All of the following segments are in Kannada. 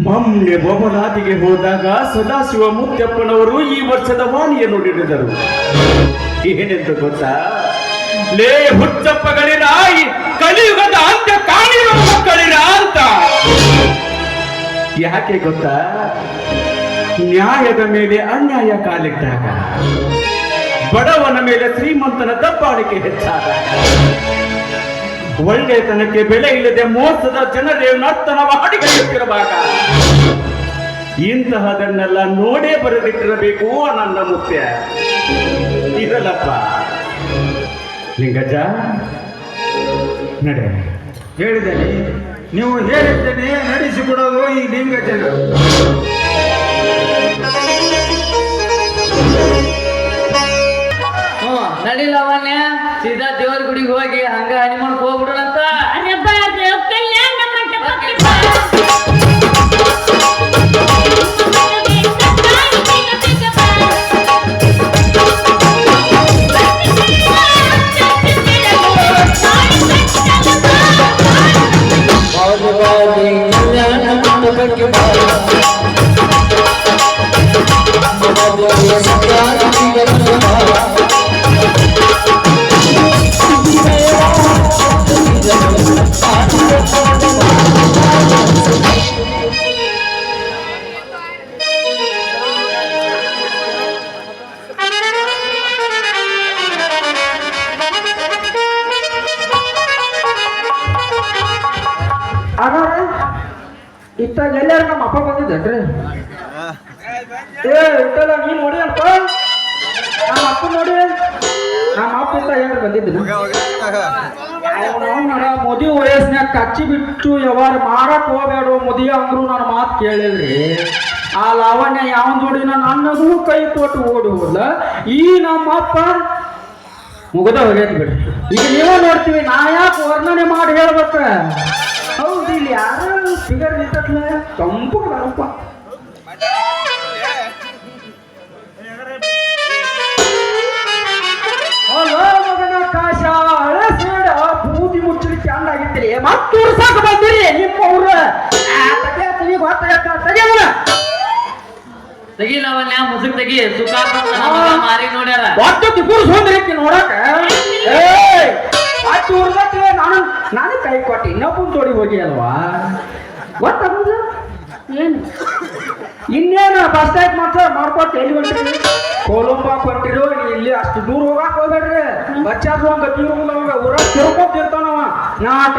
ಮೊನ್ನೆ ಬೊಮ್ಮನಾದಿಗೆ ಹೋದಾಗ ಸದಾಶಿವ ಮುತ್ತಪ್ಪನವರು ಈ ವರ್ಷದ ವಾಣಿಯ ನುಡಿದರು. ಏನೆಂದು ಗೊತ್ತಾ? ಲೇ ಹುಚ್ಚಪ್ಪಗಳಿರ, ಕಲಿಯುಗದ ಅಂತ್ಯ ಕಾಣಿರುವ ಮಕ್ಕಳಿರ ಅಂತ. ಯಾಕೆ ಗೊತ್ತಾ? ನ್ಯಾಯದ ಮೇಲೆ ಅನ್ಯಾಯ ಕಾಲಿಟ್ಟಾಗ, ಬಡವನ ಮೇಲೆ ಶ್ರೀಮಂತನ ದಬ್ಬಾಳಿಕೆ ಹೆಚ್ಚಾದ, ಒಳ್ಳೆತನಕ್ಕೆ ಬೆಲೆ ಇಲ್ಲದೆ ಮೋಸದ ಜನರೇ ನರ್ತನವ ಹಾಡಿಗೆಯುತ್ತಿರುವಾಗ ಇಂತಹದನ್ನೆಲ್ಲ ನೋಡೇ ಬರೆದಿಟ್ಟಿರಬೇಕು ನನ್ನ ಮುತ್ಯ. ಇರಲಪ್ಪ ಲಿಂಗಜ್ಜ, ನಡೆ. ಹೇಳಿದ್ದೇನೆ, ನೀವು ಹೇಳಿದ್ದೇನೆ ನಡೆಸಿಕೊಡೋದು ಈ ಲಿಂಗಜ್ಜನ. ನಡಿಲವನ್ಯ ಸೀದಾ ದೇವರ ಗುಡಿಗೆ ಹೋಗಿ ಹಂಗ ಹನಿಮೂನ್ ಹೋಗ್ಬಿಡೋಣಂತ. ಇತ್ತಾಗ ಎಲ್ಲಾರು ನಮ್ಮ ಅಪ್ಪ ಬಂದಿದ್ದೇನ್ರಿ? ಇತ್ತಲ್ಲ ನೀನ್ ನೋಡಿ ಅಪ್ಪ, ನಮ್ಮ ಅಪ್ಪ ನೋಡಿ, ನಮ್ಮ ಅಪ್ಪ ಇಂತ ಏನ್ರಿ ಬಂದಿದ್ದ ಮದುವೆ ವಯಸ್ಸಿನಾಗ ಕಚ್ಚಿ ಬಿಟ್ಟು ಯಾವಾರ ಮಾರಕ್ ಹೋಗ್ಬೇಡ ಮದುವೆ ಅಂದ್ರು ನನ್ನ ಮಾತು ಕೇಳಿಲ್ರಿ. ಆ ಲಾವಣ್ಯ ಯಾವ ಜೋಡಿನ ನನ್ನದು ಕೈ ಕೊಟ್ಟು ಓಡಿ ಹೋದ್ಲ. ಈ ನಮ್ಮ ಅಪ್ಪ ಮುಗದ ಹೋಗ್ಯತ್ ಬಿಡ್ರಿ. ಈಗ ನೀವೇ ನೋಡ್ತೀವಿ, ನಾ ಯಾಕೆ ವರ್ಣನೆ ಮಾಡಿ ಹೇಳ್ಬೇಕ? ಹೌದು, ಇಲ್ಲಿ ಯಾರು ಫಿಗರ್ ನಿಂತತ್ಲ ತಂಪು ಬರಪ್ಪ. ಮಗನ ಕಾಶ ಅಳಸೇಡ ಬೂದಿ ಮುಚ್ಚಲಿ ಚಂದಾಗಿದ್ದೀರಿ, ಮತ್ತು ಸಾಕು ಬಂದಿರಿ ನಿಮ್ಮವ್ರ ತೆಗಿಲವನ್ಯ ಮುಸುಕ್ ತೆಗಿ. ಸುಖ ಮಾರಿ ನೋಡ್ಯಾರ ಒಟ್ಟು ತಿಪ್ಪೂರ್ ಸೋಂದ್ರಿಕಿ ನೋಡಕ. ಅಷ್ಟು ಉರ್ದಕ್ಕೆ ನಾನು ಕೈ ಕೊಟ್ಟು ಇನ್ನೊಬ್ಬನ ತೋಡಿ ಹೋಗಿ ಅಲ್ವಾ? ಗೊತ್ತಾಗುದು ಏನು? ಇನ್ನೇನು ಬಸ್ ಸ್ಟ್ಯಾಂಡ್ ಮಾಡ್ಕೊಟ್ಟು ಎಲ್ಲಿ ಹೊಂಟಿರಿ? ಕೋಲಂಬಾಕ್ ಹೊಂಟಿರೋ? ಇಲ್ಲಿ ಅಷ್ಟು ದೂರ ಹೋಗಾಕ್ ಹೋಗ್ಬೇಡ್ರಿ. ಬಚ್ಚಾದ್ರು ಒಂದು ತೀರುವಾಗ ಊರ ತಿರ್ಕೊಂತಿರ್ತಾನವ.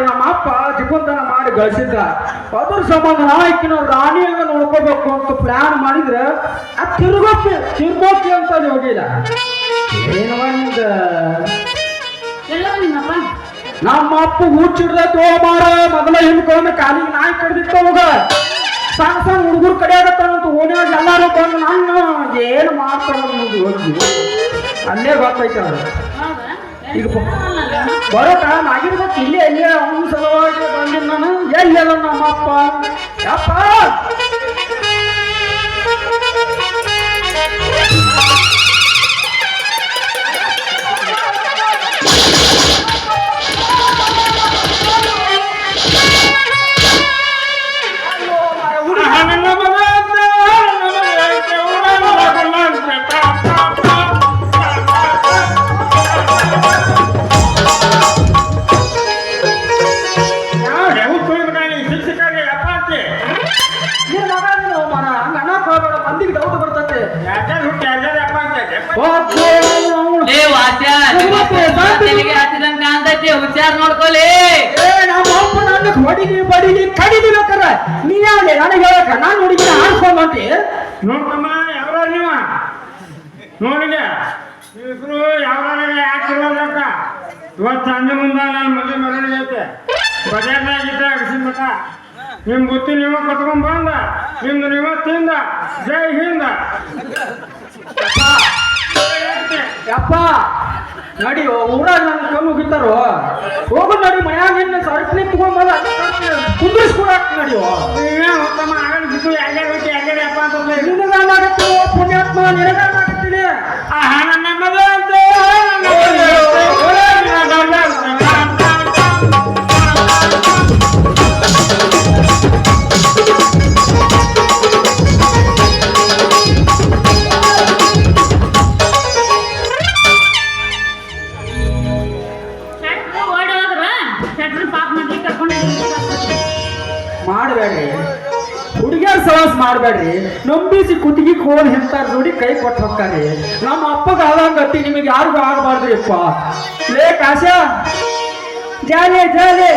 ನಮ್ಮ ಅಪ್ಪ ಜಿಪುಂತನ ಮಾಡಿ ಗಳಿಸಿದ್ದ. ಅದ್ರ ಸಂಬಂಧ ನಾಯ್ಕಿನ ರಾಣಿಯಂಗ ನೋಡ್ಕೋಬೇಕು ಅಂತ ಪ್ಲಾನ್ ಮಾಡಿದ್ರೆ ಆ ತಿರ್ಗೋಕಿ ಅಂತ ಹೋಗಿಲ್ಲ. ಏನು ಒಂದು ನಮ್ಮ ಅಪ್ಪ ಹುಚ್ಚಿಡ್ದೈತೋ ಮಾರ. ಮೊದಲ ಹಿಂದ್ಕೊಂಡ ಕಾಲಿಗೆ ನಾಯಿ ಕಡ್ದಿತ್ತು ಅವಾಗ. ಸಣ್ಣ ಸಣ್ಣ ಹುಡುಗರು ಕಡಿಯಾಗತ್ತಾನಂತ ಓಣ್ಯಾಗ ಎಲ್ಲಾರು ಬಂದು ನಾನು ಏನು ಮಾಡ್ತಾರ ಅಲ್ಲೇ ಗೊತ್ತೈತೆ ಅವ್ರು. ಈಗ ಬರೋ ಟೈಮ್ ಆಗಿರ್ಬೇಕು. ಇಲ್ಲಿ ಎಲ್ಲಿ ಅವನ ಸಲುವಾಗಿ ಬಂದಿದ್ದು ನಾನು. ಎಲ್ಲಿ ಅಲ್ಲ ನಮ್ಮ ಅಪ್ಪ ಯಪ್ಪ ಹುಷಾರ್ ನೋಡ್ಕೊಲಿ. ನಮ್ಮ ಅಪ್ಪ ನನ್ನ ಹೊಡಿಲಿ ಬಡಿಲಿ ಕಡಿಲಿ ಬೇಕಾರ ನೀ ಯಾವ್ದೇ ನನಗೆ ಹೇಳಕ ನಾನು ಹುಡುಗಿನ ಆಡ್ಕೊಂಬಂತಿ ನೋಡ್ಕಮ್ಮ. ಯಾವ ನೀವ ನೋಡಿದೆ ಇಬ್ರು ಯಾವ ಯಾಕಿರೋದಕ್ಕ ಇವತ್ತು ಸಂಜೆ ಮುಂದೆ ನಾನು ಮದುವೆ ಮಗನಿಗೆ ಐತೆ ಬಜಾರ್ನಾಗಿದ್ದ ಅಗಸಿನ ಮಠ. ನಿಮ್ಮ ಬುತ್ತಿ ನೀವು ಕಟ್ಕೊಂಡ್ ಬಂದ, ನಿಮ್ದು ನೀವು ತಿಂದ. ಜೈ ಹಿಂದ. ಯಪ್ಪ ನಡಿಯೋ, ಊರಾಗ ನನ್ನ ಕಣ್ಣು ಮುಗಿತಾರೋ. ಹೋಗು ನಡಿ, ಮನ್ಯಾಗ ಇನ್ನು ಸರಸ್ನಿ ತಗೊಂಬಲ್ಲ ಕುಂದ್ರಿಸ್ಕೊಡಕ್ ನಡಿಯೋ. ನೀವೇ ಉತ್ತಮ ಆಗಲ್ ಬಿದ್ದು ಎಲ್ಲೇ ಹೋಗಿ ಎಲ್ಲೇ ಅಪ್ಪ ಅಂತ ನಿನಗಾಗತ್ತಿ ಪುಣ್ಯಾತ್ಮ, ನಿನಗಾಗತ್ತೀನಿ. ನನ್ನ ಮದುವೆ ಅಂತ ಮಾಡಬೇಡ್ರಿ ಹುಡುಗಿಯರ್ ಸವಾಸ್ ಮಾಡಬೇಡ್ರಿ. ನಂಬಿಸಿ ಕುತ್ತಿಗೆ ಕೋಲ್ ಹಿಂತಾರ ನೋಡಿ ಕೈ ಕೊಟ್ಟು ಹೋಗ್ತಾರಿ. ನಮ್ಮ ಅಪ್ಪಗ ಆದಂಗತಿ ನಿಮಗೆ ಯಾರಿಗೂ ಆಗಬಾರ್ದ್ರಿ ಅಪ್ಪ. ಲೇ ಕಾಶ ಜಾಲೆ ಜಾಲೆ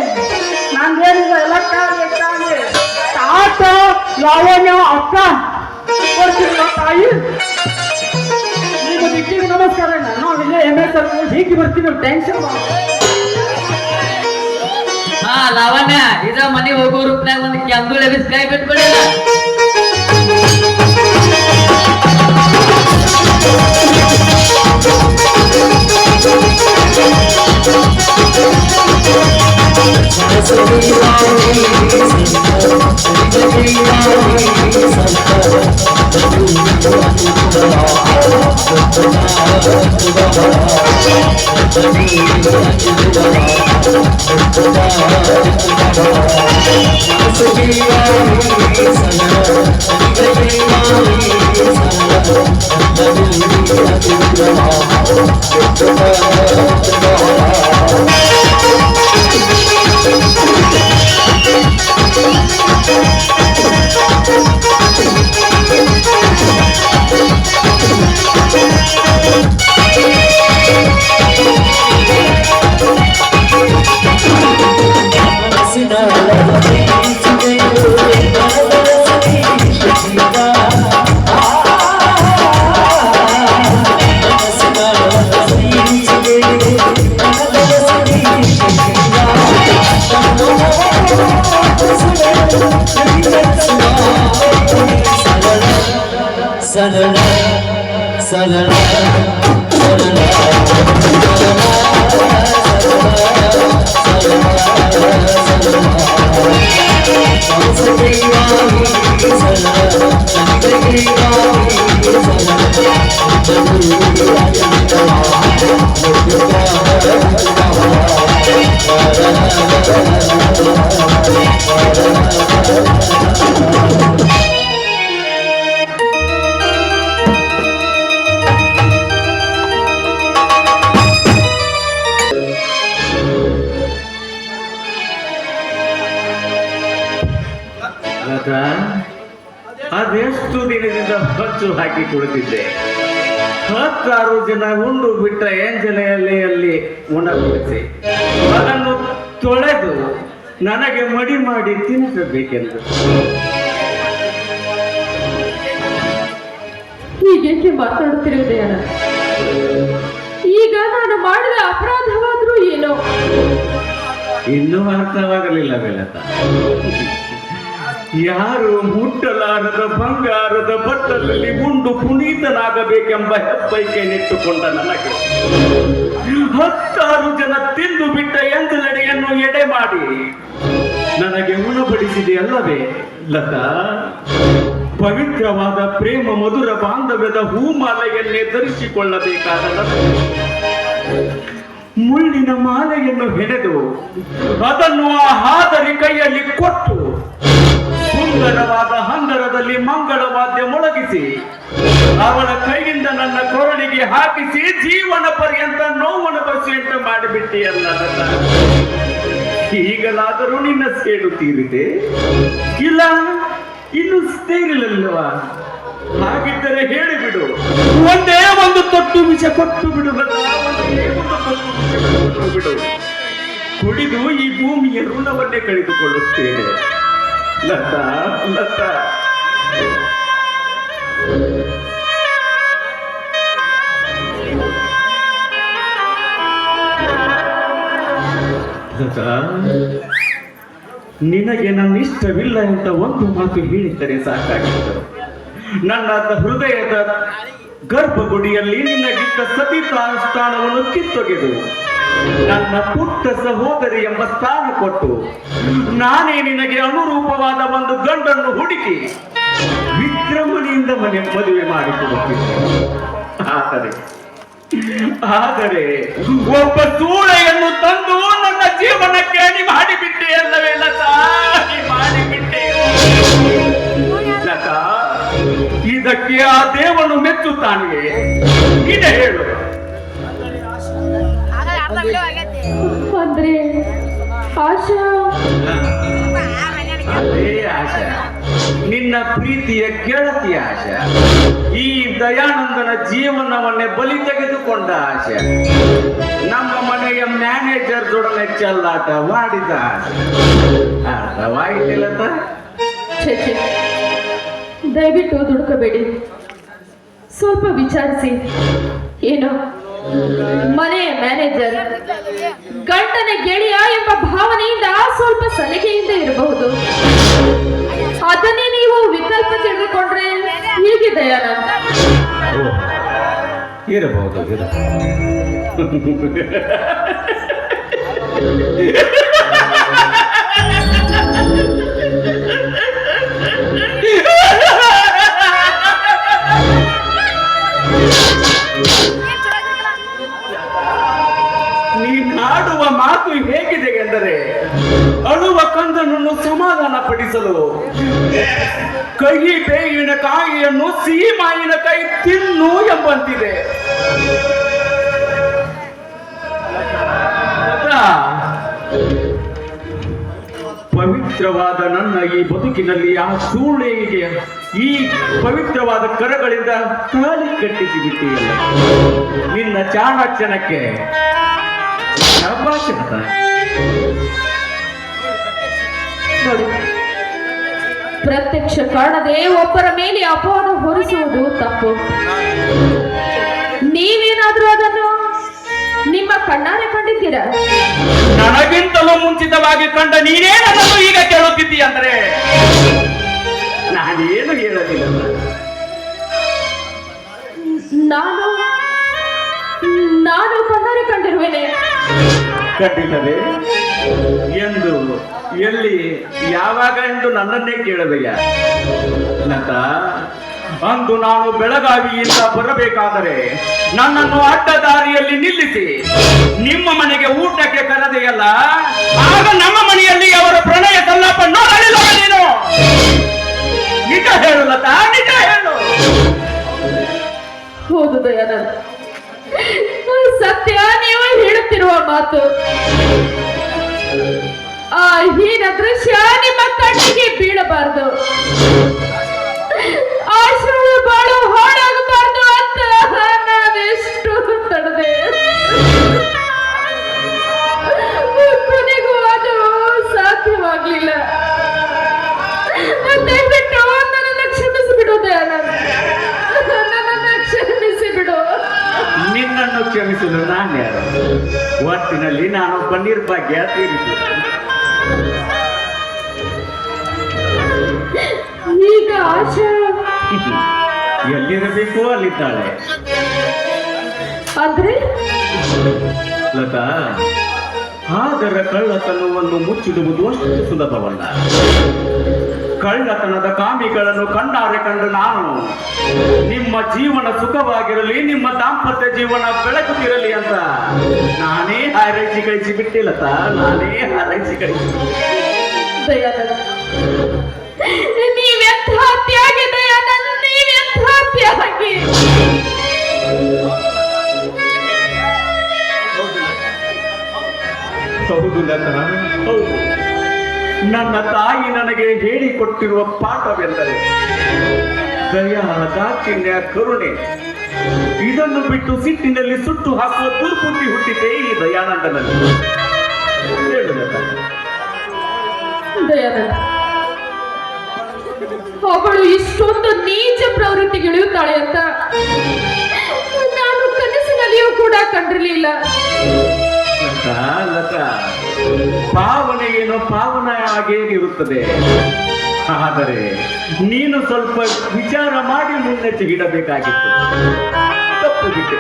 ನಂದೇನಿಲ್ಲ ಎಲ್ಲ ಕಾಲಿ ತಾತ ಲಾವಣ್ಯ ಅಕ್ಕ ಬರ್ತೀರಲ್ಲ ತಾಯಿ ನಿಮ್ಮ ದಿಕ್ಕಿಗೆ ನಮಸ್ಕಾರ. ನಾವು ಇಲ್ಲೇ MS ಹೀಗೆ ಬರ್ತೀವಿ ಟೆನ್ಷನ್. ಹಾ ಲಾವಣ್ಯ ಇದ ಮನೆ ಹೋಗೋ ರೂಪ್ನಾಗ ಒಂದು ಕೆಂದುಳೆ ಬಿಸ್ ಕೈ ಬಿಟ್ಬಿಡಿಲ್ಲ. ಅದೆಷ್ಟು ದಿನದಿಂದ ಹೊಚ್ಚು ಹಾಕಿ ಕುಳಿತಿದ್ದೆ. 16 ಜನ ಉಂಡು ಬಿಟ್ಟ ಎಂಜಲೆಯಲ್ಲಿ ಅಲ್ಲಿ ಉಣಗೊಳಿಸಿ ಅದನ್ನು ತೊಳೆದು ನನಗೆ ಮಡಿ ಮಾಡಿ ತಿನ್ನಿಸಬೇಕೆಂದು. ಹೀಗೇಕೆ ಮಾತಾಡುತ್ತಿರುವುದೇನ? ಈಗ ನಾನು ಮಾಡಿದ ಅಪರಾಧವಾದ್ರೂ ಏನೋ ಇನ್ನೂ ಅರ್ಥವಾಗಲಿಲ್ಲ ಬೆಳತ. ಯಾರು ಮುಟ್ಟಲಾರದ ಬಂಗಾರದ ಬಟ್ಟಲಲ್ಲಿ ಉಂಡು ಪುನೀತನಾಗಬೇಕೆಂಬ ಹೆಬ್ಬೈಕೆ ನೆಟ್ಟುಕೊಂಡ ನನಗೆ 16 ಜನ ತಿಂದು ಬಿಟ್ಟ ಎಂಜಲೆಡೆಯನ್ನು ಎಡೆ ಮಾಡಿ ನನಗೆ ಉಣಬಡಿಸಿದೆ ಅಲ್ಲವೇ ಲತಾ? ಪವಿತ್ರವಾದ ಪ್ರೇಮ ಮಧುರ ಬಾಂಧವ್ಯದ ಹೂಮಾಲೆಯನ್ನೇ ಧರಿಸಿಕೊಳ್ಳಬೇಕಾದ ಮುಳ್ಳಿನ ಮಾಲೆಯನ್ನು ಹೆಣೆದು ಅದನ್ನು ಆ ಹಾದರಿ ಕೈಯಲ್ಲಿ ಕೊಟ್ಟು ಸುಂದರವಾದ ಹಂದರದಲ್ಲಿ ಮಂಗಳವಾದ್ಯ ಮೊಳಗಿಸಿ ಅವಳ ಕೈಯಿಂದ ನನ್ನ ಕೊರಳಿಗೆ ಹಾಕಿಸಿ ಜೀವನ ಪರ್ಯಂತ ನೋವನುಭವಿಸುವಂತ ಮಾಡಿಬಿಟ್ಟಿಯಲ್ಲ. ಈಗಲಾದರೂ ನಿನ್ನ ಸೇಡು ತೀರಿದೆ? ಇಲ್ಲ ಇನ್ನು ತೀರಿಲ್ಲಲ್ವಾ? ಹಾಗಿದ್ದರೆ ಹೇಳಿಬಿಡು, ಒಂದೇ ಒಂದು ತೊಟ್ಟು ವಿಷ ಕೊಟ್ಟು ಬಿಡು ಲತಾ, ಒಂದೇ ಒಂದು ತೊಟ್ಟು ವಿಷ ಕೊಟ್ಟು ಬಿಡು. ಕುಡಿದು ಈ ಭೂಮಿಯ ಋಣವನ್ನೇ ಕಳೆದುಕೊಳ್ಳುತ್ತೇನೆ ಲತಾ. ಲತಾ ಲತಾ, ನಿನಗೆ ನನ್ನ ಇಷ್ಟವಿಲ್ಲ ಅಂತ ಒಂದು ಮಾತು ಹೇಳಿದ್ದರೆ ಸಾಕಾಗಿತ್ತು. ನನ್ನ ಹೃದಯದ ಗರ್ಭಗುಡಿಯಲ್ಲಿ ನಿನಗಿದ್ದ ಸತಿತಾ ಸ್ಥಾನವನ್ನು ಕಿತ್ತೊಗೆದು ನನ್ನ ಪುಟ್ಟ ಸಹೋದರಿ ಎಂಬ ಸ್ಥಾನ ಕೊಟ್ಟು ನಾನೇ ನಿನಗೆ ಅನುರೂಪವಾದ ಒಂದು ಗಂಡನ್ನು ಹುಡುಕಿ ವಿಜೃಂಭಣೆಯಿಂದ ಮದುವೆ ಮಾಡಿಕೊಡುತ್ತಿದ್ದೆ. ಆದರೆ ಒಬ್ಬ ಸೂಳೆಯನ್ನು ತಂದು ನನ್ನ ಜೀವನಕ್ಕೆ ಅಡಿ ಮಾಡಿಬಿಟ್ಟೆ ಅಲ್ಲವೇ ಲತಾ? ಮಾಡಿಬಿಟ್ಟೆ ಲತಾ. ಇದಕ್ಕೆ ಆ ದೇವನು ಮೆಚ್ಚುತ್ತಾನೆ? ಇದೆ ಹೇಳು. ಅಂದ್ರೆ ಆಶಾ ಅದೇ ಆಶೆ, ನಿನ್ನ ಪ್ರೀತಿಯ ಗೆಳತಿಯ ಆಶೆ, ಈ ದಯಾನಂದನ ಜೀವನವನ್ನೇ ಬಲಿ ತೆಗೆದುಕೊಂಡ ಆಶೆ, ನಮ್ಮ ಮನೆಯ ಮ್ಯಾನೇಜರ್ ಜೊಡನೆ ಚೆಲ್ಲಾಟವಾಡಿದ ಆಶೆ. ಅರ್ಥವಾಯಿತಿಲ್ಲತ್ತ? ಛೇ ಛೇ, ದಯವಿಟ್ಟು ದುಡುಕಬೇಡಿ, ಸ್ವಲ್ಪ ವಿಚಾರಿಸಿ. ಏನು ಮನೆಯ ಮ್ಯಾನೇಜರ್ ಗಂಡನ ಗೆಳೆಯ ಎಂಬ ಭಾವನೆಯಿಂದ ಸ್ವಲ್ಪ ಸಲಿಗೆಯಿಂದ ಇರಬಹುದು, ಅದನ್ನೇ ನೀವು ವಿಕಲ್ಪ ತಿಳಿದುಕೊಂಡ್ರೆ ಹೀಗೆ ದಯಾನಂದ. ಇರಬಹುದು. ನೀನಾಡುವ ಮಾತು ಹೇಗಿದೆ ಎಂದರೆ ಅಳುವ ಕಂದನನ್ನು ಸಮಾಧಾನ ಪಡಿಸಲು ಕಹಿ ಬೇಯಿನ ಕಾಯಿಯನ್ನು ಸಿಹಿ ಮಾಯಿನ ಕೈ ತಿನ್ನು ಎಂಬಂತಿದೆ. ಪವಿತ್ರವಾದ ನನ್ನ ಈ ಬದುಕಿನಲ್ಲಿ ಆ ಸೂಳೆಗೆ ಈ ಪವಿತ್ರವಾದ ಕರಗಳಿಂದ ಕಾಲಿ ಕಟ್ಟಿಸಿ ಬಿಟ್ಟಿಲ್ಲ. ನಿನ್ನ ಚಾಣಾಕ್ಷಣಕ್ಕೆ ನೋಡಿ, ಪ್ರತ್ಯಕ್ಷ ಕಾಣದೆ ಒಬ್ಬರ ಮೇಲೆ ಅಪವಾದ ಹೊರಿಸುವುದು ತಪ್ಪು. ನೀವೇನಾದ್ರೂ ಅದನ್ನು ನಿಮ್ಮ ಕಣ್ಣಾರೆ ಕಂಡಿದ್ದೀರಾ? ನನಗಿಂತಲೂ ಮುಂಚಿತವಾಗಿ ಕಂಡ ನೀನೇ ನನ್ನನ್ನು ಈಗ ಕೇಳುತ್ತಿದ್ದೀ ಅಂದ್ರೆ ನಾನೇನು ಹೇಳಲಿಲ್ಲ. ನಾನು ಕಣ್ಣಾರೆ ಕಂಡಿರುವೇನೆ. ಕಂಡಿಲ್ಲವೇ? ಎಂದು, ಎಲ್ಲಿ, ಯಾವಾಗ ಎಂದು ನನ್ನನ್ನೇ ಕೇಳದೆಯ ಲತಾ? ಅಂದು ನಾನು ಬೆಳಗಾವಿಯಿಂದ ಬರಬೇಕಾದರೆ ನನ್ನನ್ನು ಅಡ್ಡ ದಾರಿಯಲ್ಲಿ ನಿಲ್ಲಿಸಿ ನಿಮ್ಮ ಮನೆಗೆ ಊಟಕ್ಕೆ ಕರೆದೆಯಲ್ಲ, ಆಗ ನಮ್ಮ ಮನೆಯಲ್ಲಿ ಅವರ ಪ್ರಣಯ ಸಲ್ಲಾಪ ನೋಡಲಿಲ್ಲ ನೀನು. ನಿಜ ಹೇಳು ಲತಾ, ನಿಜ ಹೇಳು. ಹೌದು ದಯಾನಂದ, ಸತ್ಯ ನೀವು ಹೇಳುತ್ತಿರುವ ಮಾತು. ಆ ಹೀನ ದೃಶ್ಯ ನಿಮ್ಮ ಕಣ್ಣಿಗೆ ಬೀಳಬಾರದು, ಆಶ್ರಯ ಬಾಳು ಹಾಳಾಗಬಾರದು ಅಂತ ನಾವೆಷ್ಟು ತಡದೆ, ಕೊನೆಗೂ ಅದು ಸಾಧ್ಯವಾಗ್ಲಿಲ್ಲ. ದಯವಿಟ್ಟು ನನ್ನನ್ನು ಕ್ಷಮಿಸಿಬಿಡು ದಯಾನಂದ, ನನ್ನನ್ನು ಕ್ಷಮಿಸಿಬಿಡು. ನಿನ್ನನ್ನು ಕ್ಷಮಿಸಲು ನಾನ್ಯಾರು? ಒಟ್ಟಿನಲ್ಲಿ ನಾನೊಬ್ಬ ನಿರ್ಭಾಗ್ಯ ತೀರಿಸು. ಈಗ ಆಶಾ ಎಲ್ಲಿರಬೇಕು ಅಲ್ಲಿದ್ದಾಳೆ. ಅಂದ್ರೆ ಲತಾ, ಆದರ ಕಳ್ಳತನವನ್ನು ಮುಚ್ಚಿಡುವುದು ಅಷ್ಟು ಸುಲಭವಲ್ಲ. ಕಳ್ಳತನದ ಕಾಮಿಗಳನ್ನು ಕಣ್ಣಾರೆ ಕಂಡು ನಾನು ನಿಮ್ಮ ಜೀವನ ಸುಖವಾಗಿರಲಿ, ನಿಮ್ಮ ದಾಂಪತ್ಯ ಜೀವನ ಬೆಳಗುತ್ತಿರಲಿ ಅಂತ ನಾನೇ ಹಾರೈಸಿ ಕಳಿಸಿ ಬಿಟ್ಟಿಲ್ಲತ, ನಾನೇ ಹಾರೈಸಿ ಕಳಿಸಿ. ದಯಾನಂದ, ನೀವೆಂಥ ತ್ಯಾಗಿ ದಯಾನಂದ, ನೀವೆಂಥ ತ್ಯಾಗಿ. ಹೌದು ಲತಾ, ಹೌದು. ನನ್ನ ತಾಯಿ ನನಗೆ ಹೇಳಿಕೊಟ್ಟಿರುವ ಪಾಠವೆಂದರೆ ದಯಾ, ದಾಕ್ಷಿಣ್ಯ, ಕರುಣೆ. ಇದನ್ನು ಬಿಟ್ಟು ಸಿಟ್ಟಿನಲ್ಲಿ ಸುಟ್ಟು ಹಾಕುವ ದುರ್ಬುದ್ಧಿ ಹುಟ್ಟಿದೆ ಈ ದಯಾನಂದನಲ್ಲಿ. ಹೇಳು ಲತಾ. ದಯಾನಂದ, ಅವಳು ಇಷ್ಟೊಂದು ನೀಚ ಪ್ರವೃತ್ತಿಗಿಳಿಯುತ್ತಾಳೆ ಅಂತ ನಾನು ಕನಸಿನಲ್ಲಿಯೂ ಕೂಡ ಕಂಡಿರಲಿಲ್ಲ. ಲತಾ, ಲತಾ, ಪಾವನೆ ಏನೋ ಪಾವನ ಆಗೇ ಇರುತ್ತದೆ. ಆದರೆ ನೀನು ಸ್ವಲ್ಪ ವಿಚಾರ ಮಾಡಿ ಮುನ್ನೆಚ್ಚರಿಡಬೇಕಾಗಿತ್ತು. ತಪ್ಪು ಬಿಟ್ಟೆ.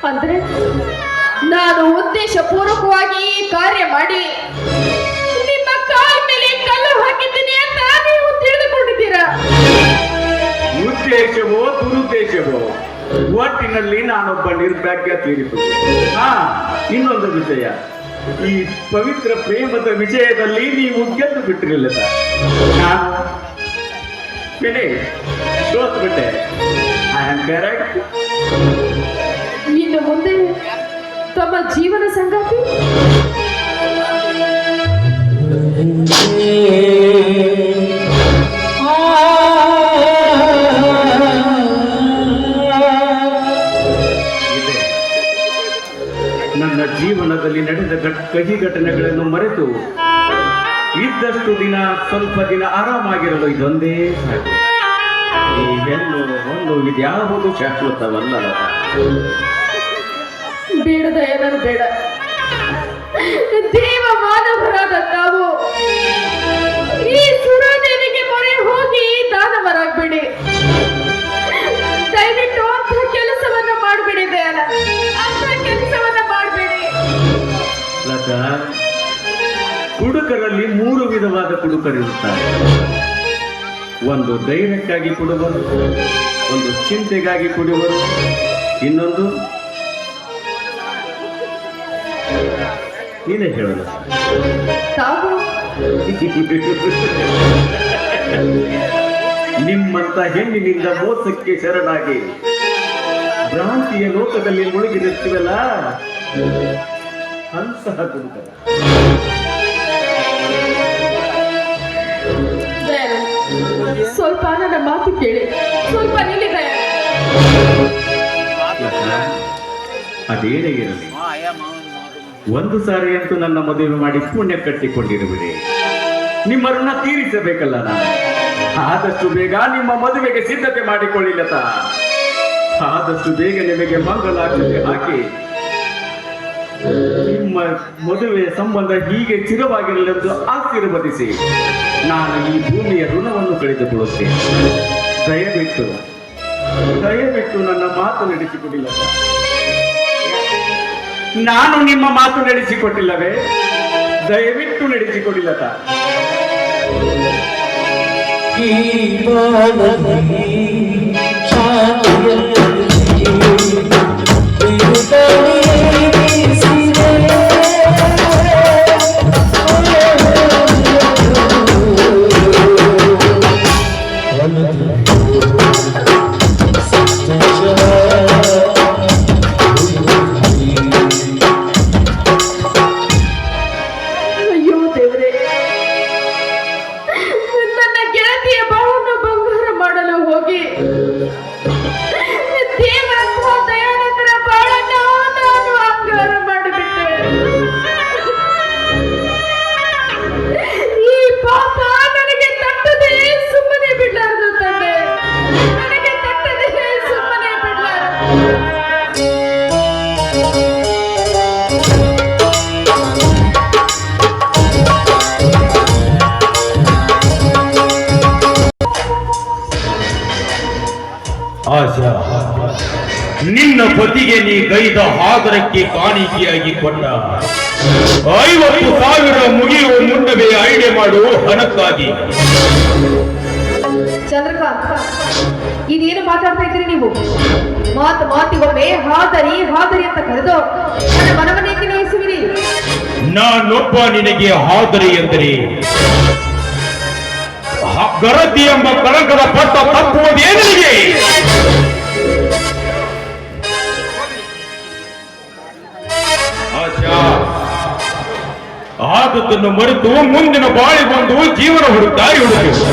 ಅಂದ್ರೆ ನಾನು ಉದ್ದೇಶ ಪೂರ್ವಕವಾಗಿ ಈ ಕಾರ್ಯ ಮಾಡಿ ನಿಮ್ಮ ಕಾಲ ಮೇಲೆ ಕಲ್ಲು ಹಾಕಿದ್ದೀನಿ ಅಂತ ನೀವು ತಿಳಿದುಕೊಂಡಿದ್ದೀರಾ? ಉದ್ದೇಶವೋ ದುರುದ್ದೇಶವೋ, ಒಟ್ಟಿನಲ್ಲಿ ನಾನೊಬ್ಬ ನಿರ್ಭಾಗ್ಯ ತೀರಿತು. ಇನ್ನೊಂದು ವಿಷಯ, ಈ ಪವಿತ್ರ ಪ್ರೇಮದ ವಿಷಯದಲ್ಲಿ ನೀವು ಗೆದ್ದು ಬಿಟ್ಟಿರಲಿಲ್ಲ. ನಾನು ಸೋತ್ಬಿಟ್ಟೆ. I am correct. ಇನ್ನು ಮುಂದೆ ತಮ್ಮ ಜೀವನ ಸಂಗಾತಿ ಕಹಿ ಘಟನೆಗಳನ್ನು ಮರೆತು ಇದ್ದಷ್ಟು ದಿನ ಸ್ವಲ್ಪ ದಿನ ಆರಾಮಾಗಿರಲು ಇದೊಂದೇ ಸಾಕು. ಈ ಹೆಣ್ಣು ಹೊನ್ನು ಇದ್ಯಾವುದು ಶಾಶ್ವತವಲ್ಲ. ಬೇಡ ದಯಾನಂದ, ಬೇಡ. ದೇವ ಮಾನವರಾದ ತಾವು ಈ ಸುರದೇವಿಗೆ ಮೊರೆ ಹೋಗಿ ದಾನವರಾಗ್ಬೇಡಿ. ದಯವಿಟ್ಟು ಅಂತ ಕೆಲಸವನ್ನ ಮಾಡಬೇಡಿ ದಯಾನಂದ, ಅಂತ ಕೆಲಸವನ್ನ ಮಾಡಬೇಡಿ. ಲತಾ, ಕುಡುಕರಲ್ಲಿ 3 ವಿಧವಾದ ಕುಡುಕರಿರುತ್ತಾರೆ. ಒಂದು ಧೈರ್ಯಕ್ಕಾಗಿ ಕುಡುವರು, ಒಂದು ಚಿಂತೆಗಾಗಿ ಕುಡಿಯುವರು, ಇನ್ನೊಂದು ನೀನೇ ಹೇಳಲ್ಲ. ತಾವು ನಿಮ್ಮಂತ ಹೆಣ್ಣಿನಿಂದ ಮೋಸಕ್ಕೆ ಶರಣಾಗಿ ಭ್ರಾಂತಿಯ ಲೋಕದಲ್ಲಿ ಮುಳುಗಿರುತ್ತೀವಲ್ಲ, ಅಂತಹ ಕುಡುಕರ. ದಯಾನಂದ, ಸ್ವಲ್ಪ ನನ್ನ ಮಾತು ಕೇಳಿ, ಸ್ವಲ್ಪ ನಿಲ್ಲಿ ದಯಾನಂದ. ಅದೇನೇ ಇರಲಿ, ಒಂದು ಸಾರಿ ಅಂತೂ ನನ್ನ ಮದುವೆ ಮಾಡಿ ಪುಣ್ಯ ಕಟ್ಟಿಕೊಂಡಿರುವಿರಿ. ನಿಮ್ಮ ಋಣ ತೀರಿಸಬೇಕಲ್ಲ ನಾನು. ಆದಷ್ಟು ಬೇಗ ನಿಮ್ಮ ಮದುವೆಗೆ ಸಿದ್ಧತೆ ಮಾಡಿಕೊಳ್ಳಿಲ್ಲತ. ಆದಷ್ಟು ಬೇಗ ನಿಮಗೆ ಮಂಗಲಾಚರಣೆ ಹಾಕಿ ನಿಮ್ಮ ಮದುವೆಯ ಸಂಬಂಧ ಹೀಗೆ ಚಿರವಾಗಿರಲೆಂದು ಆಶೀರ್ವದಿಸಿ ನಾನು ಈ ಭೂಮಿಯ ಋಣವನ್ನು ಕಳೆದುಕೊಳ್ಳುತ್ತೇನೆ. ದಯವಿಟ್ಟು ದಯವಿಟ್ಟು ನನ್ನ ಮಾತು ನಡೆಸಿಕೊಡಿಲ್ಲತ. ನಾನು ನಿಮ್ಮ ಮಾತು ನಡೆಸಿಕೊಟ್ಟಿಲ್ಲವೇ? ದಯವಿಟ್ಟು ನಡೆಸಿಕೊಡಿಲ್ಲತ. ಅಯ್ಯೋ ದೇವರೇ, ನನ್ನ ಗೆಳತಿಯ ಬಾಳನ್ನು ಬಂಗಾರ ಮಾಡಲು ಹೋಗಿ ದೇವಂತ ದಯಾನಂದರ ಬಾಳನ್ನ ನಾನು ಅಂಗಾರ ಮಾಡಿಬಿಟ್ಟೆ. ಈ ಪಾಪ ನನಗೆ ತಟ್ಟದೆ ಸುಮ್ಮನೆ ಬಿಡಲಾರದು ತಂದೆ, ನನಗೆ ತಟ್ಟದೆ ಸುಮ್ಮನೆ ಬಿಡಲಾರದು. ಆಶಾ, ನಿನ್ನ ಪತಿಗೆ ನೀ ಗೈದ ಆದರಕ್ಕೆ ಕಾಣಿಕೆಯಾಗಿ ಕೊಟ್ಟ 50,000 ಮುಗಿಯುವ ಮುನ್ನವೇ ಐಡೆ ಮಾಡು ಹಣಕ್ಕಾಗಿ. ಚಂದ್ರಕಾಂತ್, ಇದೇನು ಮಾತಾಡ್ತಾ ಇದ್ದೀರಿ ನೀವು? ಮಾತಿಗೊಮ್ಮೆ ಹಾದರಿ ಹಾದರಿ ಅಂತ ಕರೆದು ನನ್ನ ಮನವನ್ನೇಕೆ ನೋಯಿಸುವಿರಿ? ನಾನೊಬ್ಬ ನಿನಗೆ ಹಾದರಿ ಎಂದರೆ ಗರತಿ ಎಂಬ ಕಳಂಕದ ಪಟ್ಟ ತಪ್ಪುವುದೇನಿಗೆ? ಆಶಾ, ಆದದ್ದನ್ನು ಮರೆತು ಮುಂದಿನ ಬಾಳಿ ಬಂದು ಜೀವನ ಹುಡುಕಾರಿ ಹುಡುಕು.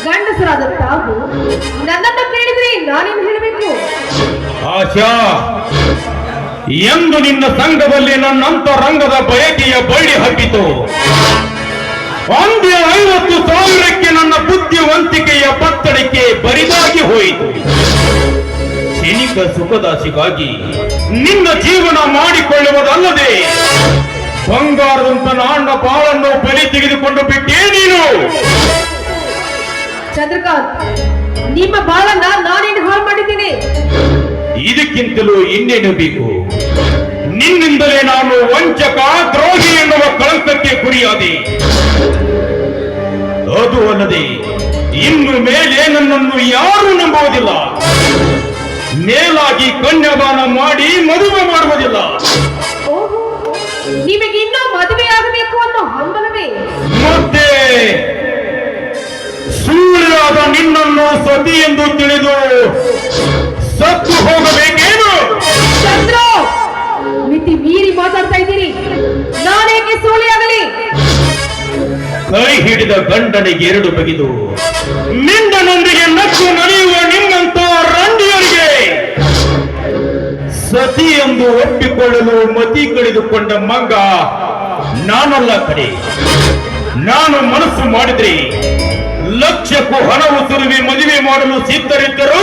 ಗಂಡಸರಾದ ತಾವು ನನ್ನನ್ನು ಕೇಳಿದ್ರೆ ನಾನೇನು ಹೇಳಬೇಕು? ಆಶಾ, ಎಂದು ನಿನ್ನ ಸಂಘದಲ್ಲಿ ನನ್ನಂತರಂಗದ ಬಯಕೆಯ ಬಳ್ಳಿ ಹಬ್ಬಿತು, ಅಂದೇ 50,000ಕ್ಕೆ ನನ್ನ ಬುದ್ಧಿವಂತಿಕೆಯ ಪತ್ತಡಕ್ಕೆ ಬರಿದಾಗಿ ಹೋಯಿತು. ಕ್ಷಣಿಕ ಸುಖದಾಸಿಗಾಗಿ ನಿನ್ನ ಜೀವನ ಮಾಡಿಕೊಳ್ಳುವುದಲ್ಲದೆ ಬಂಗಾರದಂತ ನನ್ನ ಬಾಳನ್ನು ಬಲಿ ತೆಗೆದುಕೊಂಡು ಬಿಟ್ಟೇ ನೀನು. ಚಂದ್ರಕಾಂತ್, ನಿಮ್ಮ ಬಾಳನ್ನ ನಾನೇನು ಹಾಳು ಮಾಡಿದ್ದೀನಿ? ಇದಕ್ಕಿಂತಲೂ ಇನ್ನೇನು ಬೇಕು? ನಿನ್ನಿಂದಲೇ ನಾನು ವಂಚಕ ದ್ರೋಹಿ ಎನ್ನುವ ಕಳಂಕಕ್ಕೆ ಗುರಿಯಾದೆ. ಅದು ಅಲ್ಲದೆ ಇನ್ನು ಮೇಲೆ ನನ್ನನ್ನು ಯಾರೂ ನಂಬುವುದಿಲ್ಲ. ಮೇಲಾಗಿ ಕನ್ಯಾದಾನ ಮಾಡಿ ಮದುವೆ ಮಾಡುವುದಿಲ್ಲ. ಓಹೋ, ನಿಮಗೆ ಇನ್ನೂ ಮದುವೆ ಆಗಬೇಕು ಅನ್ನೋ ಹಂಬಲವೇ? ಮತ್ತೆ ಸುಳ್ಳಿಯಾದ ನಿನ್ನನ್ನು ಸತಿ ಎಂದು ತಿಳಿದು ಸತ್ತು ಹೋಗಬೇಕೇನು? ಚಂದ್ರ, ಮಿತಿ ಮೀರಿ ಮಾತಾಡ್ತಾ ಇದ್ದೀರಿ. ನಾನೇಕೆ ಸೋಲಿಯಾಗಲಿ? ಕೈ ಹಿಡಿದ ಗಂಡನಿಗೆ 2 ಬಗೆದು ನಿಂದನೊಂದಿಗೆ ನಕ್ಕು ನಡೆಯುವ ನಿಮ್ಮಂತ ರಂಡಿಯರಿಗೆ ಸತಿ ಎಂದು ಒಪ್ಪಿಕೊಳ್ಳಲು ಮತಿ ಕಳೆದುಕೊಂಡ ಮಂಗ ನಾನಲ್ಲ ಕಡೆ. ನಾನು ಮನಸ್ಸು ಮಾಡಿದ್ರೆ ಲಕ್ಷಕ್ಕೂ ಹಣವು ಸುರಿವಿ ಮದುವೆ ಮಾಡಲು ಸಿದ್ಧರಿದ್ದರು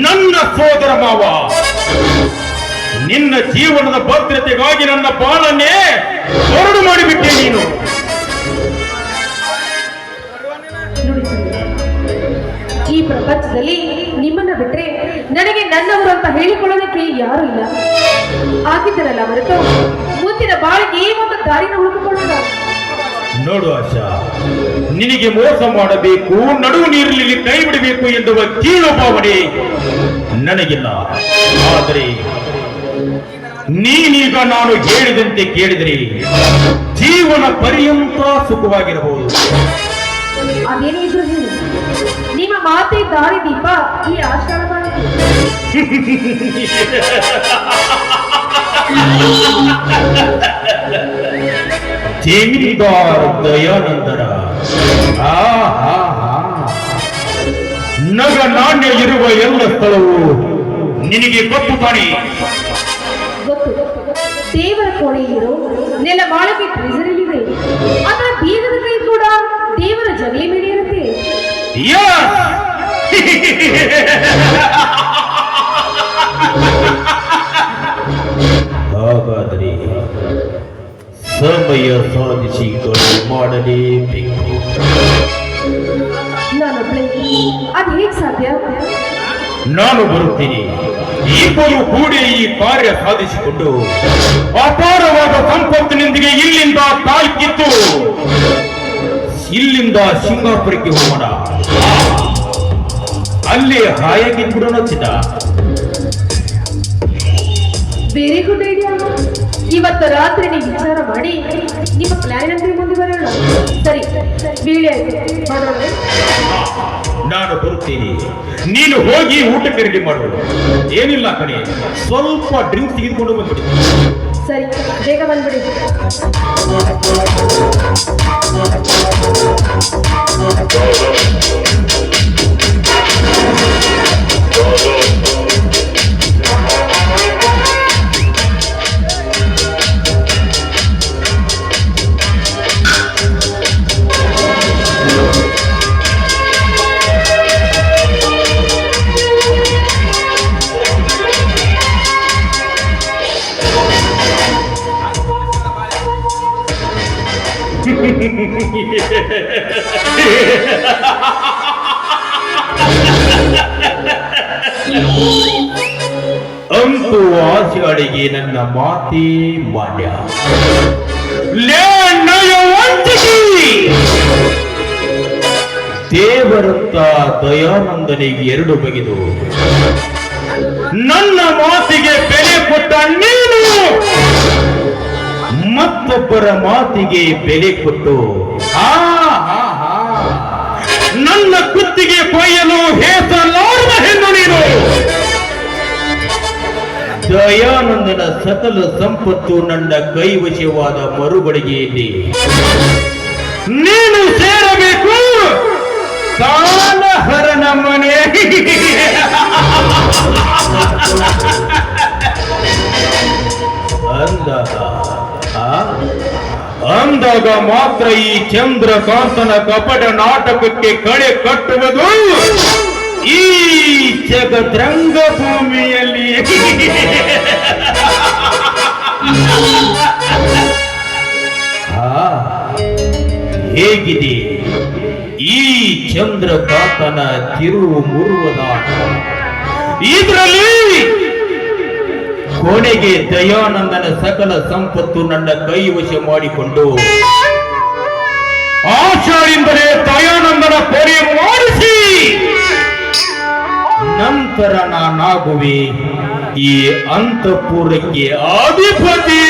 ನನ್ನ ಸೋದರ ಮಾವ. ನಿನ್ನ ಜೀವನದ ಭದ್ರತೆಗಾಗಿ ನನ್ನ ಬಾಳನ್ನೇ ಹೊರಡು ಮಾಡಿಬಿಟ್ಟೆ ನೀನು. ನೋಡಿ ಚಂದ್ರ, ಈ ಪ್ರಪಂಚದಲ್ಲಿ ನಿಮ್ಮನ್ನ ಬಿಟ್ರೆ ನನಗೆ ನನ್ನವರು ಅಂತ ಹೇಳಿಕೊಳ್ಳೋದಕ್ಕೆ ಯಾರು ಇಲ್ಲ. ಆಗಿದ್ದರಲ್ಲ ಹೊರತು ಮುಂದಿನ ಬಾಳಿಗೆ ಒಂದು ದಾರಿನ ಹುಡುಕಿಕೊಳ್ಳೋಣ. ನೋಡು ಆಶಾ, ನಿನಗೆ ಮೋಸ ಮಾಡಬೇಕು, ನಡುವು ನೀರಿನಲ್ಲಿ ಕೈ ಬಿಡಬೇಕು ಎನ್ನುವ ಕೀಳು ಭಾವನೆ ನನಗಿಲ್ಲ. ಆದರೆ ನೀನೀಗ ನಾನು ಹೇಳಿದಂತೆ ಕೇಳಿದರೆ ಜೀವನ ಪರ್ಯಂತ ಸುಖವಾಗಿರಬಹುದು. ಅದೇನೇ ಇದ್ರು ಹೇಳಿ, ನಿಮ್ಮ ಮಾತೆ ದಾರಿ ದೀಪ ಈ ಆಶ್ರಮ ಜಮೀನ್ದಾರ್ ದಯಾನಂದರ ನಗ ನಾಣ್ಯ ಇರುವ ಎಲ್ಲ ಸ್ಥಳವು ನಿನಗೆ ಗೊತ್ತು ತಾನೆ? ಗೊತ್ತು. ದೇವರ ಕೋಣೆಯಿರೋ ನೆಲ ಮಾಳಕ್ಕೆ ಟ್ರೆಜರಿಲಿದೆ. ಅದರ ಬೀಗದ ಕೈ ಕೂಡ ದೇವರ ಜಗಲಿ ಮೇಲೆ ಇರುತ್ತೆ. ಹಾಗಾದರೆ ಸಮಯ ಸಾಧಿಸಿ ಮಾಡಲೇಬೇಕು. ನಾನೊಬ್ಳೆ ಅದು ಹೇಗೆ ಸಾಧ್ಯ? ನಾನು ಬರುತ್ತೇನೆ. ಇಬ್ಬರು ಕೂಡಿ ಈ ಕಾರ್ಯ ಸಾಧಿಸಿಕೊಂಡು ಅಪಾರವಾದ ಸಂಪತ್ತಿನೊಂದಿಗೆ ಇಲ್ಲಿಂದ ಕಾಲ್ಕಿತ್ತು ಇಲ್ಲಿಂದ ಸಿಂಗಾಪುರಕ್ಕೆ ಹೋಗೋಣ. ಅಲ್ಲಿ ಹಾಯಾಗಿ ಬಿಡೋಣ ಚಿನ್ನ. Very good idea. ಇವತ್ತು ರಾತ್ರಿ ನೀವು ವಿಚಾರ ಮಾಡಿ ನಿಮ್ಮ ಪ್ಲಾನ್ ಅಂತ ಮುಂದೆ ಬರೋಣ. ಸರಿ, ಬೀಳೆ ಮಾಡೋಣ. ನಾನು ಬರುತ್ತೇನೆ. ನೀನು ಹೋಗಿ ಊಟಕ್ಕೆ ರೆಡಿ ಮಾಡು. ಏನಿಲ್ಲ ಕಣೆ, ಸ್ವಲ್ಪ ಡ್ರಿಂಕ್ಸ್ ತೆಗೆದುಕೊಂಡು ಬಂದ್ಬಿಡಿ. ಸರಿ, ಬೇಗ ಬಂದ್ಬಿಡಿ. ಅಂತೂ ಆಶಾಳಿಗೆ ನನ್ನ ಮಾತೇ ಮಾನ್ಯ. ದೇವರಂತ ದಯಾನಂದನಿಗೆ ಎರಡು ಬಗೆದು ನನ್ನ ಮಾತಿಗೆ ಬೆಲೆ ಕೊಟ್ಟ ನೀನು ಮತ್ತೊಬ್ಬರ ಮಾತಿಗೆ ಬೆಲೆ ಕೊಟ್ಟು ನನ್ನ ಕುತ್ತಿಗೆ ಕೊಯ್ಯಲು ಹೇಸಲಾರದ ಹೆಣ್ಣು ನೀನು. ದಯಾನಂದನ ಸಕಲ ಸಂಪತ್ತು ನನ್ನ ಕೈವಶವಾದ ಮರುಗಳಿಗೆಯಲ್ಲಿ ನೀನು ಸೇರಬೇಕು ಕಾಲಹರನ ಮನೆ. ಅಂದಾಗ ಮಾತ್ರ ಈ ಚಂದ್ರಕಾಂತನ ಕಪಟ ನಾಟಕಕ್ಕೆ ಕಳೆ ಕಟ್ಟುವುದು ಈ ಜಗದ್ರಂಗ ಭೂಮಿಯಲ್ಲಿ. ಹೇಗಿದೆ ಈ ಚಂದ್ರಕಾಂತನ ತಿರುವು ಮುರುವದಾಟ? ಇದರಲ್ಲಿ ಕೊನೆಗೆ ದಯಾನಂದನ ಸಕಲ ಸಂಪತ್ತು ನನ್ನ ಕೈವಶ ಮಾಡಿಕೊಂಡು ಆಶಾರಿಂದಲೇ ದಯಾನಂದನ ಕೊನೆ ಮಾಡಿಸಿ ನಂತರ ನಾನಾಗುವೆ ಈ ಅಂತಃಪುರಕ್ಕೆ ಅಧಿಪತಿ.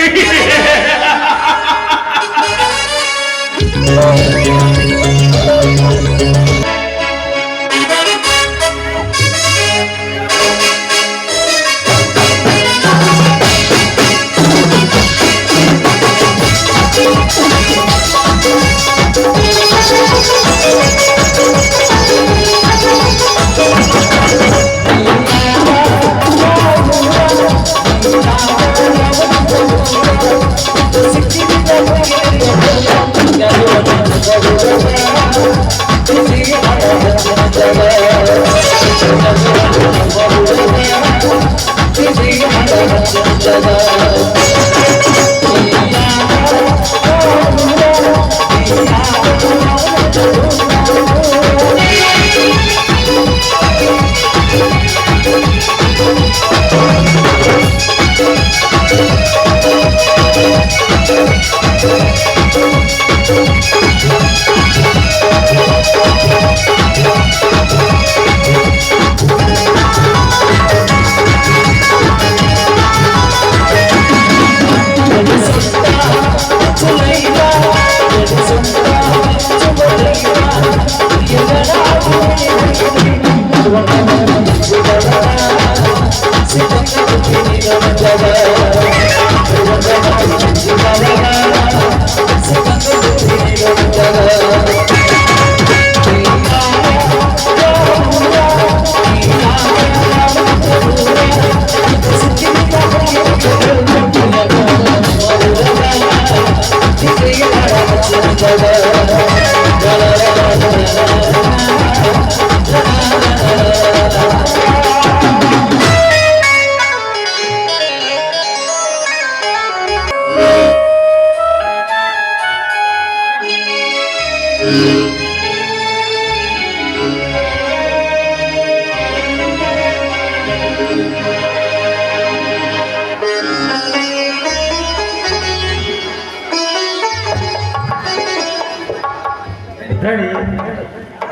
ಧಣಿ,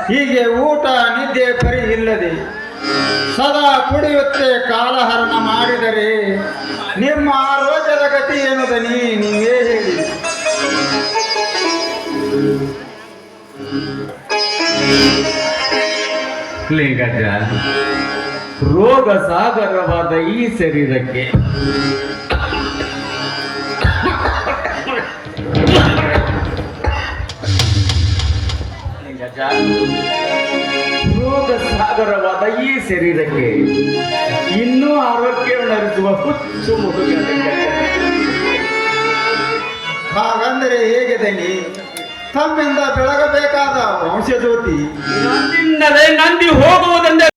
ಹೀಗೆ ಊಟ ನಿದ್ದೆ ಪರಿ ಇಲ್ಲದೆ ಸದಾ ಕುಡಿಯುತ್ತೆ ಕಾಲಹರಣ ಮಾಡಿದರೆ ನಿಮ್ಮ ಆರೋಗ್ಯದ ಗತಿ ಏನು ದನಿ, ನೀವೇ ಹೇಳಿ. ಲಿಂಗಜ್ಜ, ರೋಗ ಸಾಗರವಾದ ಈ ಶರೀರಕ್ಕೆ ಲಿಂಗಜ್ಜ, ರೋಗ ಸಾಗರವಾದ ಈ ಶರೀರಕ್ಕೆ ಇನ್ನೂ ಆರೋಗ್ಯವನ್ನು ಹುಚ್ಚು ಮುದುಕ ಲಿಂಗಜ್ಜ. ಹಾಗಂದರೆ ಹೇಗೆ ದನಿ? ತಮ್ಮಿಂದ ಬೆಳಗಬೇಕಾದ ವಂಶಜ್ಯೋತಿ ನನ್ನಿಂದಲೇ ನಂದಿ ಹೋಗುವುದೆಂದೇ